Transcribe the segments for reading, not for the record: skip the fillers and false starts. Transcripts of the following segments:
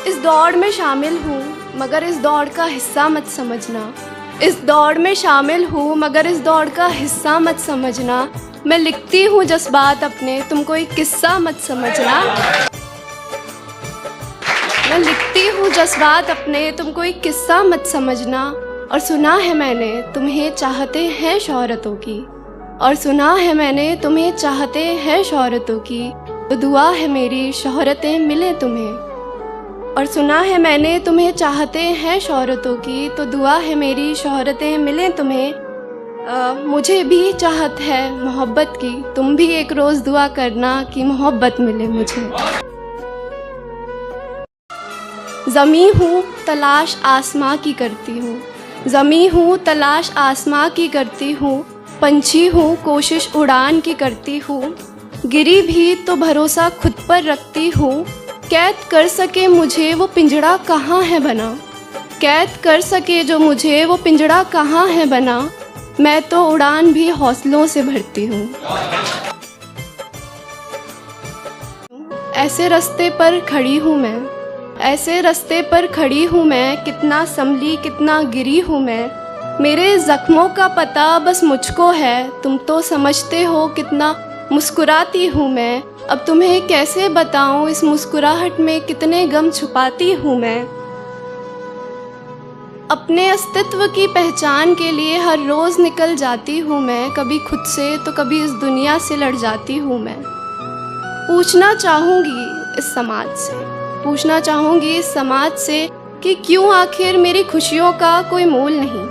इस दौड़ में शामिल हूँ मगर इस दौड़ का हिस्सा मत समझना। इस दौड़ में शामिल हूँ मगर इस दौड़ का हिस्सा मत समझना। मैं लिखती हूँ जज्बात अपने, तुम कोई किस्सा मत समझना। मैं लिखती हूँ जज्बात अपने, तुम कोई किस्सा मत समझना। और सुना है मैंने तुम्हें चाहते हैं शोहरतों की, और सुना है मैंने तुम्हें चाहते हैं शोहरतों की। तो दुआ है मेरी शोहरतें मिले तुम्हें। और सुना है मैंने तुम्हें चाहते हैं शोहरतों की, तो दुआ है मेरी शोहरतें मिले तुम्हें। मुझे भी चाहत है मोहब्बत की, तुम भी एक रोज़ दुआ करना कि मोहब्बत मिले मुझे। ज़मी हूँ तलाश आसमां की करती हूँ, ज़मी हूँ तलाश आसमां की करती हूँ। पंछी हूँ कोशिश उड़ान की करती हूँ, गिरी भी तो भरोसा खुद पर रखती हूँ। कैद कर सके मुझे वो पिंजड़ा कहाँ है बना, कैद कर सके जो मुझे वो पिंजड़ा कहाँ है बना। मैं तो उड़ान भी हौसलों से भरती हूँ। ऐसे रास्ते पर खड़ी हूँ मैं, ऐसे रास्ते पर खड़ी हूँ मैं, कितना संभली कितना गिरी हूँ मैं। मेरे ज़ख्मों का पता बस मुझको है, तुम तो समझते हो कितना मुस्कुराती हूँ मैं। अब तुम्हें कैसे बताऊँ इस मुस्कुराहट में कितने गम छुपाती हूँ मैं। अपने अस्तित्व की पहचान के लिए हर रोज़ निकल जाती हूँ मैं, कभी खुद से तो कभी इस दुनिया से लड़ जाती हूँ मैं। पूछना चाहूँगी इस समाज से, पूछना चाहूँगी इस समाज से कि क्यों आखिर मेरी खुशियों का कोई मोल नहीं,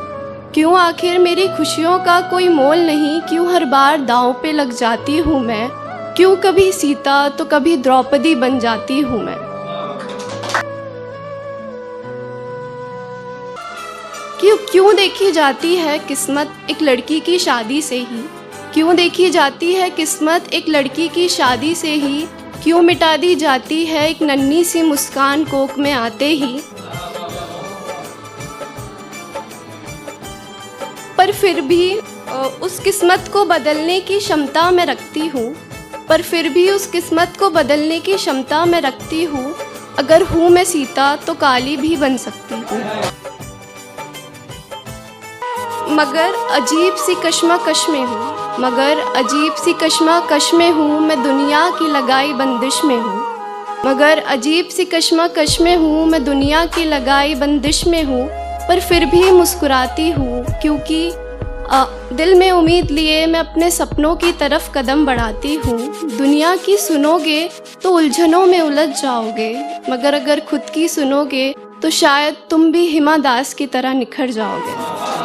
क्यों आखिर मेरी खुशियों का कोई मोल नहीं। क्यों हर बार दांव पे लग जाती हूँ मैं, क्यों कभी सीता तो कभी द्रौपदी बन जाती हूँ मैं। क्यों देखी जाती है किस्मत एक लड़की की शादी से ही, क्यों देखी जाती है किस्मत एक लड़की की शादी से ही। क्यों मिटा दी जाती है एक नन्ही सी मुस्कान कोख में आते ही। पर फिर भी उस किस्मत को बदलने की क्षमता मैं रखती हूँ, पर फिर भी उस किस्मत को बदलने की क्षमता मैं रखती हूँ। अगर हूँ मैं सीता तो काली भी बन सकती हूँ। मगर अजीब सी कश्मकश में हूँ, मगर अजीब सी कश्मकश में हूँ, मैं दुनिया की लगाई बंदिश में हूँ। मगर अजीब सी कश्मकश में हूँ, मैं दुनिया की लगाई बंदिश में हूँ। पर फिर भी मुस्कुराती हूँ क्योंकि दिल में उम्मीद लिए मैं अपने सपनों की तरफ कदम बढ़ाती हूँ। दुनिया की सुनोगे तो उलझनों में उलझ जाओगे, मगर अगर खुद की सुनोगे तो शायद तुम भी हिमा दास की तरह निखर जाओगे।